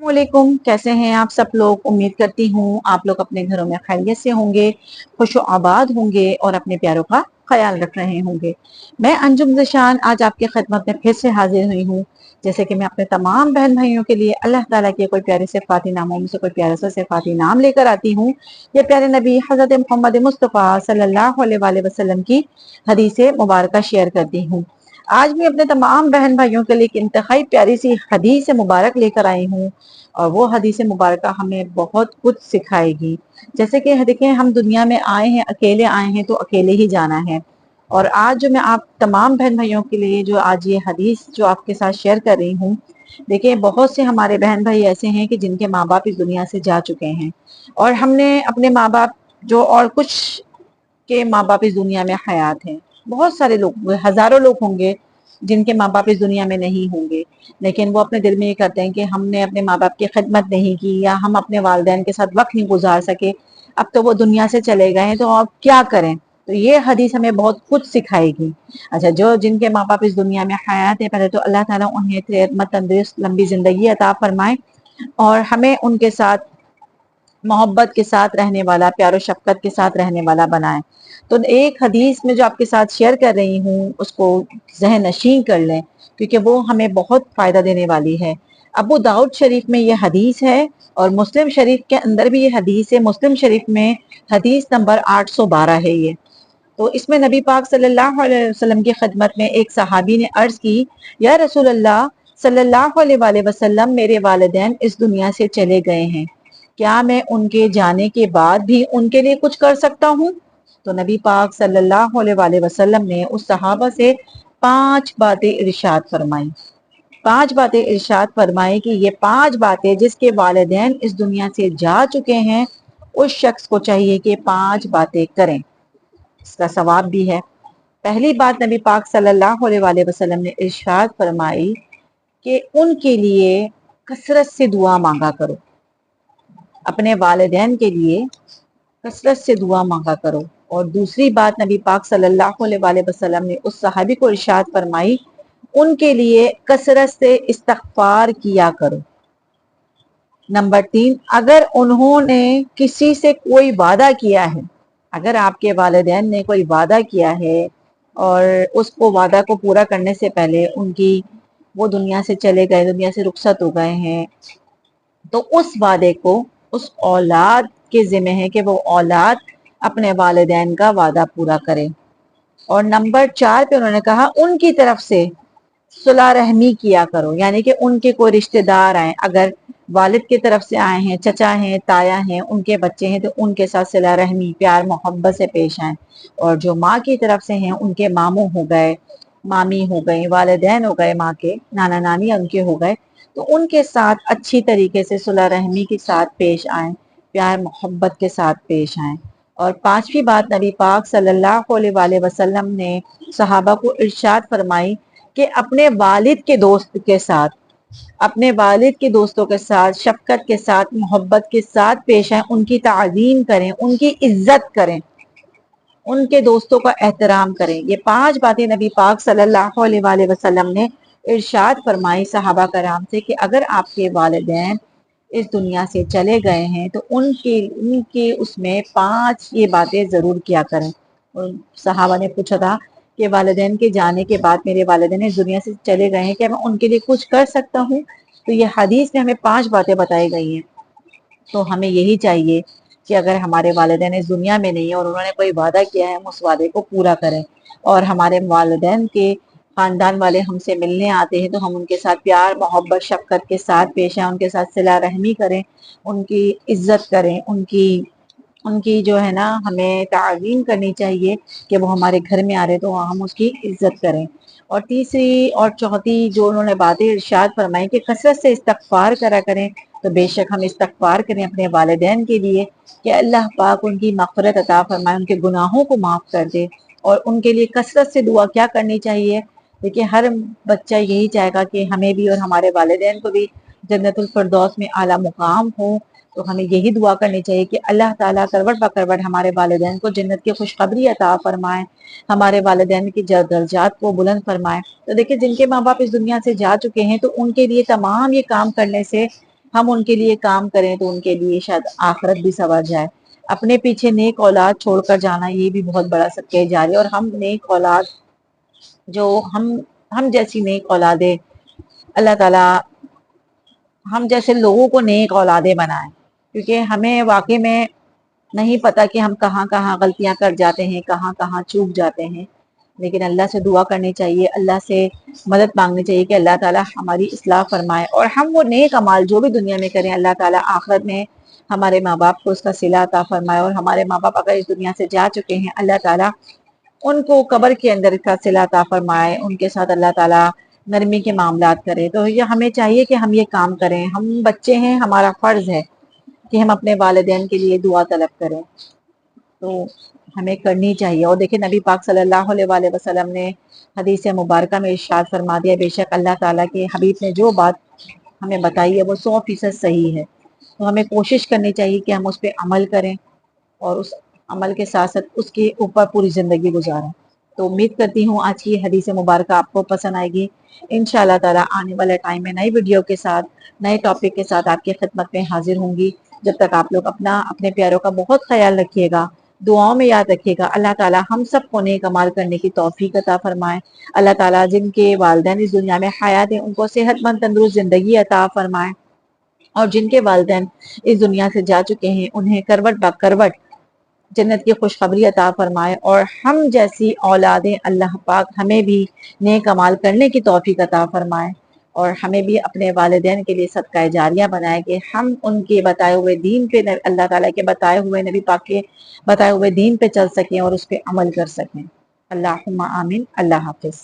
वालेकुम, कैसे हैं आप सब लोग। उम्मीद करती हूँ आप लोग अपने घरों में खैरियत से होंगे, खुश आबाद होंगे और अपने प्यारों का ख्याल रख रहे होंगे। मैं अंजुम ज़शान आज आपकी खिदमत में फिर से हाजिर हुई हूँ। जैसे कि मैं अपने तमाम बहन भाइयों के लिए अल्लाह ताला के कोई प्यारे सिफ़ाती नामों में से कोई प्यारा सा सिफ़ाती नाम लेकर आती हूँ। ये प्यारे नबी हज़रत मोहम्मद मुस्तफ़ा सल्लल्लाहु अलैहि वसल्लम की हदीस मुबारक शेयर करती हूँ। आज मैं अपने तमाम बहन भाइयों के लिए एक इंतहाई प्यारी सी हदीस मुबारक लेकर आई हूँ और वो हदीस मुबारक हमें बहुत कुछ सिखाएगी। जैसे कि देखें, हम दुनिया में आए हैं, अकेले आए हैं तो अकेले ही जाना है। और आज जो मैं आप तमाम बहन भाइयों के लिए जो आज ये हदीस जो आपके साथ शेयर कर रही हूँ, देखिए बहुत से हमारे बहन भाई ऐसे हैं कि जिनके माँ बाप इस दुनिया से जा चुके हैं और हमने अपने माँ बाप जो और कुछ के माँ बाप इस दुनिया में हयात हैं। बहुत सारे लोग, हजारों लोग होंगे जिनके माँ बाप इस दुनिया में नहीं होंगे, लेकिन वो अपने दिल में ये करते हैं कि हमने अपने माँ बाप की खिदमत नहीं की या हम अपने वालिदैन के साथ वक्त नहीं गुजार सके। अब तो वो दुनिया से चले गए हैं तो अब क्या करें। तो ये हदीस हमें बहुत कुछ सिखाएगी। अच्छा, जो जिनके माँ बाप इस दुनिया में हयात है, पहले तो अल्लाह ताला उन्हें सेहतमंद तंदुरुस्त लंबी जिंदगी अता फरमाए और हमें उनके साथ मोहब्बत के साथ रहने वाला, प्यारो शफकत के साथ रहने वाला बनाए। तो एक हदीस में जो आपके साथ शेयर कर रही हूँ उसको ज़हन नशीं कर लें, क्योंकि वो हमें बहुत फ़ायदा देने वाली है। अबू दाऊद शरीफ में ये हदीस है और मुस्लिम शरीफ के अंदर भी ये हदीस है। मुस्लिम शरीफ में हदीस नंबर 812 है ये। तो इसमें नबी पाक सल्लल्लाहु अलैहि वसल्लम की खिदमत में एक सहाबी ने अर्ज की, या रसूल अल्लाह सल्लल्लाहु अलैहि वसल्लम, मेरे वालिदैन इस दुनिया से चले गए हैं, क्या मैं उनके जाने के बाद भी उनके लिए कुछ कर सकता हूँ। तो नबी पाक सल्लल्लाहु अलैहि वसल्लम ने उस सहाबा से 5 बातें इरशाद फरमाई। 5 बातें इरशाद फरमाई कि ये 5 बातें जिसके वालिदैन इस दुनिया से जा चुके हैं, उस शख्स को चाहिए कि 5 बातें करें, इसका सवाब भी है। पहली बात नबी पाक सल्लल्लाहु अलैहि वसल्लम ने इरशाद फरमाई कि उनके लिए कसरत से दुआ मांगा करो। अपने वालिदैन के लिए कसरत से दुआ मांगा करो। और दूसरी बात नबी पाक सल्लल्लाहु अलैहि वसल्लम ने उस सहाबी को इरशाद फरमाई, उनके लिए कसरत से इस्तगफार किया करो। नंबर 3, अगर उन्होंने किसी से कोई वादा किया है, अगर आपके वालिदैन ने कोई वादा किया है और उसको वादा को पूरा करने से पहले उनकी वो दुनिया से चले गए, दुनिया से रुखसत हो गए हैं, तो उस वादे को उस औलाद के जिम्मे है कि वो औलाद अपने वालिदैन का वादा पूरा करे। और नंबर 4 पे उन्होंने कहा उनकी तरफ से सुलह रहमी किया करो, यानी कि उनके कोई रिश्तेदार आए, अगर वालिद की तरफ से आए हैं, चचा हैं, ताया हैं, उनके बच्चे हैं, तो उनके साथ सुलह रहमी, प्यार मोहब्बत से पेश आए। और जो माँ की तरफ से हैं, उनके मामू हो गए, मामी हो गई, वालिदैन हो गए, माँ के नाना नानी उनके हो गए, तो उनके साथ अच्छी तरीके से सुलह रहमी के साथ पेश आए, प्यार मोहब्बत के साथ पेश आए। और 5वीं बात नबी पाक सल्लल्लाहु अलैहि वसल्लम ने सहाबा को इरशाद फरमाई कि अपने वालिद के दोस्त के साथ, अपने वालिद के दोस्तों के साथ शफकत के साथ, मोहब्बत के साथ पेश आए, उनकी ताज़ीम करें, उनकी इज्जत करें, उनके दोस्तों का एहतराम करें। ये 5 बातें नबी पाक सल्लल्लाहु अलैहि वसल्लम ने इरशाद फरमाई सहाबा कराम से कि अगर आपके वालिदैन इस दुनिया से चले गए हैं तो उनके उनके उसमें 5 ये बातें जरूर किया करें। और सहाबा ने पूछा था कि वालिदैन के जाने के बाद मेरे वालिदैन इस दुनिया से चले गए हैं, क्या मैं उनके लिए कुछ कर सकता हूँ। तो ये हदीस में हमें 5 बातें बताई गई हैं। तो हमें यही चाहिए कि अगर हमारे वालिदैन इस दुनिया में नहीं है और उन्होंने कोई वादा किया है, हम उस वादे को पूरा करें। और हमारे वालिदैन के खानदान वाले हमसे मिलने आते हैं तो हम उनके साथ प्यार मोहब्बत शफकत के साथ पेश आए, उनके साथ सिला रहमी करें, उनकी इज्जत करें, उनकी उनकी जो है ना हमें ताज़ीम करनी चाहिए कि वो हमारे घर में आ रहे तो हम उसकी इज्जत करें। और तीसरी और चौथी जो उन्होंने बातें इरशाद फरमाई कि कसरत से इस्तगफार करा करें, तो बेशक हम इस्तगफार करें अपने वालिदैन के लिए कि अल्लाह पाक उनकी मग़फ़िरत अता फरमाए, उनके गुनाहों को माफ़ कर दे। और उनके लिए कसरत से दुआ क्या करनी चाहिए। देखिए हर बच्चा यही चाहेगा कि हमें भी और हमारे वालिदैन को भी जन्नतुल फिरदौस में आला मुकाम हो। तो हमें यही दुआ करनी चाहिए कि अल्लाह ताला करवट ब करवट हमारे वालिदैन को जन्नत की खुशखबरी अता फरमाए, हमारे वालिदैन की दर्जात को बुलंद फरमाए। तो देखिए जिनके माँ बाप इस दुनिया से जा चुके हैं तो उनके लिए तमाम ये काम करने से ہم ان کے لیے کام کریں تو ان کے لیے شاید آخرت بھی سنور جائے۔ اپنے پیچھے نیک اولاد چھوڑ کر جانا یہ بھی بہت بڑا صدقہ جاری، اور ہم نیک اولاد جو ہم جیسی نیک اولادیں اللہ تعالیٰ ہم جیسے لوگوں کو نیک اولادیں بنائیں، کیونکہ ہمیں واقعی میں نہیں پتا کہ ہم کہاں کہاں غلطیاں کر جاتے ہیں، کہاں کہاں چوک جاتے ہیں، لیکن اللہ سے دعا کرنی چاہیے، اللہ سے مدد مانگنی چاہیے کہ اللہ تعالیٰ ہماری اصلاح فرمائے، اور ہم وہ نیک اعمال جو بھی دنیا میں کریں اللہ تعالیٰ آخرت میں ہمارے ماں باپ کو اس کا صلہ عطا فرمائے، اور ہمارے ماں باپ اگر اس دنیا سے جا چکے ہیں اللہ تعالیٰ ان کو قبر کے اندر اس کا صلہ عطا فرمائے، ان کے ساتھ اللہ تعالیٰ نرمی کے معاملات کرے۔ تو یہ ہمیں چاہیے کہ ہم یہ کام کریں، ہم بچے ہیں، ہمارا فرض ہے کہ ہم اپنے والدین کے لیے دعا طلب کریں، تو ہمیں کرنی چاہیے۔ اور دیکھیں نبی پاک صلی اللہ علیہ وآلہ وسلم نے حدیث مبارکہ میں ارشاد فرما دیا، بے شک اللہ تعالیٰ کے حبیب نے جو بات ہمیں بتائی ہے وہ 100% صحیح ہے، تو ہمیں کوشش کرنی چاہیے کہ ہم اس پہ عمل کریں، اور اس عمل کے ساتھ ساتھ اس کے اوپر پوری زندگی گزاریں۔ تو امید کرتی ہوں آج کی حدیث مبارکہ آپ کو پسند آئے گی۔ انشاءاللہ تعالیٰ آنے والے ٹائم میں نئی ویڈیو کے ساتھ، نئے ٹاپک کے ساتھ آپ کی خدمت میں حاضر ہوں گی۔ جب تک آپ لوگ اپنے پیاروں کا بہت خیال رکھیے گا، دعاؤں میں یاد رکھیے گا۔ اللہ تعالیٰ ہم سب کو نیک عمال کرنے کی توفیق عطا فرمائے۔ اللہ تعالیٰ جن کے والدین اس دنیا میں حیات ہیں ان کو صحت مند تندرست زندگی عطا فرمائے، اور جن کے والدین اس دنیا سے جا چکے ہیں انہیں کروٹ بہ کروٹ جنت کی خوشخبری عطا فرمائے، اور ہم جیسی اولادیں اللہ پاک ہمیں بھی نیک عمال کرنے کی توفیق عطا فرمائے، اور ہمیں بھی اپنے والدین کے لیے صدقہ جاریہ بنائے کہ ہم ان کے بتائے ہوئے دین پہ، اللہ تعالیٰ کے بتائے ہوئے نبی پاک کے بتائے ہوئے دین پہ چل سکیں اور اس پہ عمل کر سکیں۔ اللہم آمین۔ اللہ حافظ۔